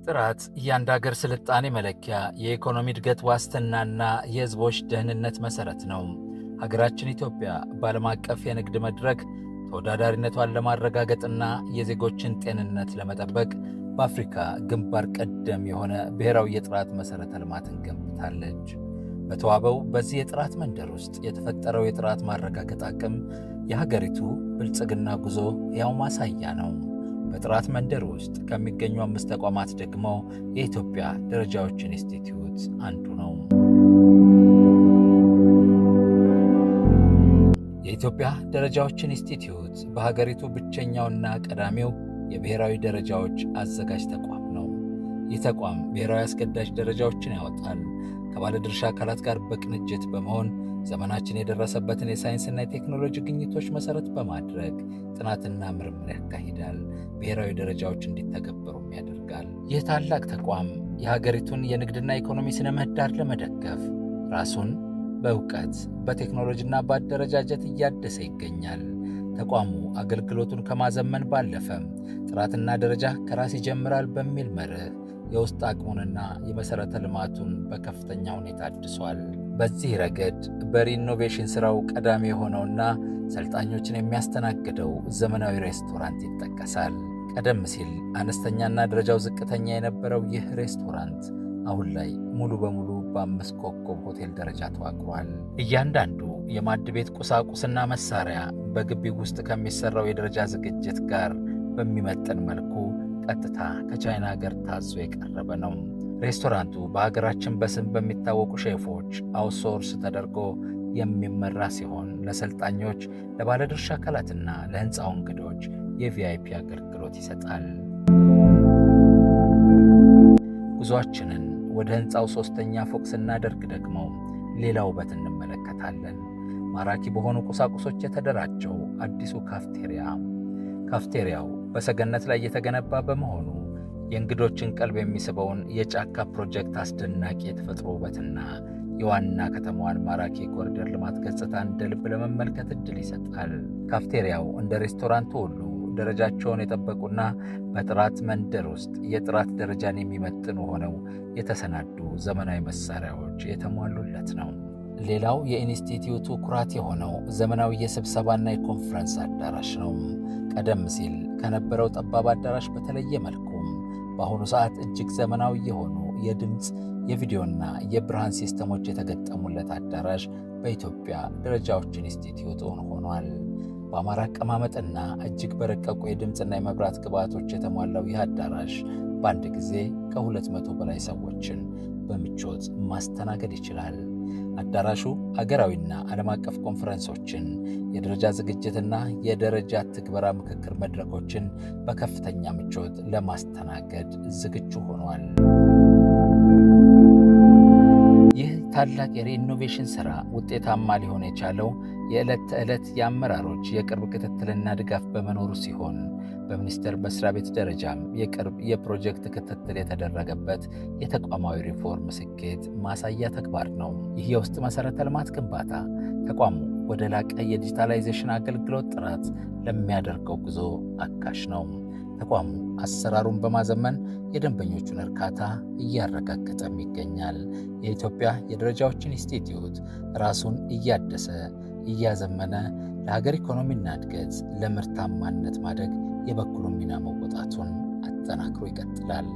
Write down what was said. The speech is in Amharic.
ጥራት የአንድ ሀገር ስልጣኔ መለኪያ፣ የኢኮኖሚ እድገት ዋስትናና የሕዝቦች ደህንነት መሠረት ነው። ሀገራችን ኢትዮጵያ በዓለም አቀፍ የንግድ መድረክ ተወዳዳሪነቷን ለማረጋገጥና የዜጎችን ጤንነት ለመጠበቅ በአፍሪካ ግንባር ቀደም የሆነ ብሔራዊ የጥራት መሠረተ ልማትን ገንብታለች። በተዋበው በዚህ የጥራት መንደር ውስጥ የተፈጠረው የጥራት ማረጋገጥ አቅም የሀገሪቱ ብልጽግና ጉዞ ያው ማሳያ ነው። በጥራት መንደር ውስጥ ከሚገኙ 5 ተቋማት ደግሞ የኢትዮጵያ ደረጃዎች ኢንስቲትዩት አንዱ ነው። የኢትዮጵያ ደረጃዎች ኢንስቲትዩት በሀገሪቱ ብቸኛውና ቀዳሚው የብሔራዊ ደረጃዎች አዘጋጅ ተቋም ነው። ይህ ተቋም ብሔራዊ አስገዳጅ ደረጃዎችን ያወጣል። ከባለድርሻ አካላት ጋር በቅንጅት በመሆን ዘመናችን የደረሰበትን የሳይንስና የቴክኖሎጂ ግኝቶች መሰረት በማድረግ ጥናትና ምርምር ያካሂዳል። ብሔራዊ ደረጃዎች እንዲተገበሩም ያደርጋል። ይህ ታላቅ ተቋም የሀገሪቱን የንግድና ኢኮኖሚ ስነ ምህዳር ለመደገፍ ራሱን በእውቀት በቴክኖሎጂና በአደረጃጀት እያደሰ ይገኛል። ተቋሙ አገልግሎቱን ከማዘመን ባለፈም ጥራትና ደረጃ ከራስ ይጀምራል በሚል መርህ የውስጥ አቅሙንና የመሠረተ ልማቱን በከፍተኛ ሁኔታ አድሷል። በዚህ ረገድ በሪኖቬሽን ሥራው ቀዳሚ የሆነውና ሰልጣኞችን የሚያስተናግደው ዘመናዊ ሬስቶራንት ይጠቀሳል። ቀደም ሲል አነስተኛና ደረጃው ዝቅተኛ የነበረው ይህ ሬስቶራንት አሁን ላይ ሙሉ በሙሉ በ5 ኮከብ ሆቴል ደረጃ ተዋቅሯል። እያንዳንዱ የማዕድ ቤት ቁሳቁስና መሳሪያ በግቢው ውስጥ ከሚሰራው የደረጃ ዝግጅት ጋር በሚመጥን መልኩ ቀጥታ ከቻይና ሀገር ታዞ የቀረበ ነው። ሬስቶራንቱ በሀገራችን በስም በሚታወቁ ሼፎች አውትሶርስ ተደርጎ የሚመራ ሲሆን ለሰልጣኞች፣ ለባለድርሻ አካላትና ለሕንፃው እንግዶች የቪአይፒ አገልግሎት ይሰጣል። ጉዟችንን ወደ ሕንፃው 3ኛ ፎቅ ስናደርግ ደግሞ ሌላ ውበት እንመለከታለን። ማራኪ በሆኑ ቁሳቁሶች የተደራጀው አዲሱ ካፍቴሪያው በሰገነት ላይ የተገነባ በመሆኑ የእንግዶችን ቀልብ የሚስበውን የጫካ ፕሮጀክት አስደናቂ የተፈጥሮ ውበትና የዋና ከተማዋን ማራኪ ኮሪደር ልማት ገጽታ እንደ ልብ ለመመልከት ዕድል ይሰጣል። ካፍቴሪያው እንደ ሬስቶራንቱ ሁሉ ደረጃቸውን የጠበቁና በጥራት መንደር ውስጥ የጥራት ደረጃን የሚመጥኑ ሆነው የተሰናዱ ዘመናዊ መሳሪያዎች የተሟሉለት ነው። ሌላው የኢንስቲትዩቱ ኩራት የሆነው ዘመናዊ የስብሰባና የኮንፈረንስ አዳራሽ ነው። ቀደም ሲል ከነበረው ጠባብ አዳራሽ በተለየ መልኩም በአሁኑ ሰዓት እጅግ ዘመናዊ የሆኑ የድምፅ የቪዲዮና የብርሃን ሲስተሞች የተገጠሙለት አዳራሽ በኢትዮጵያ ደረጃዎች ኢንስቲትዩት ሆኗል። በአማራ አቀማመጥና እጅግ በረቀቁ የድምፅና የመብራት ግብዓቶች የተሟላው ይህ አዳራሽ በአንድ ጊዜ ከ200 በላይ ሰዎችን በምቾት ማስተናገድ ይችላል። አዳራሹ አገራዊና ዓለም አቀፍ ኮንፈረንሶችን፣ የደረጃ ዝግጅትና የደረጃ ትግበራ ምክክር መድረኮችን በከፍተኛ ምቾት ለማስተናገድ ዝግጁ ሆኗል። ይህ ታላቅ የሪኖቬሽን ሥራ ውጤታማ ሊሆን የቻለው የዕለት ተዕለት የአመራሮች የቅርብ ክትትልና ድጋፍ በመኖሩ ሲሆን በሚኒስቴር መስሪያ ቤት ደረጃም የቅርብ የፕሮጀክት ክትትል የተደረገበት የተቋማዊ ሪፎርም ስኬት ማሳያ ተግባር ነው። ይህ የውስጥ መሠረተ ልማት ግንባታ ተቋሙ ወደ ላቀ የዲጂታላይዜሽን አገልግሎት ጥራት ለሚያደርገው ጉዞ አጋዥ ነው። ተቋሙ አሰራሩን በማዘመን የደንበኞቹን እርካታ እያረጋገጠም ይገኛል። የኢትዮጵያ የደረጃዎች ኢንስቲትዩት ራሱን እያደሰ እያዘመነ ለሀገር ኢኮኖሚና እድገት ለምርታማነት ማደግ የበኩሉን ሚና መወጣቱን አጠናክሮ ይቀጥላል።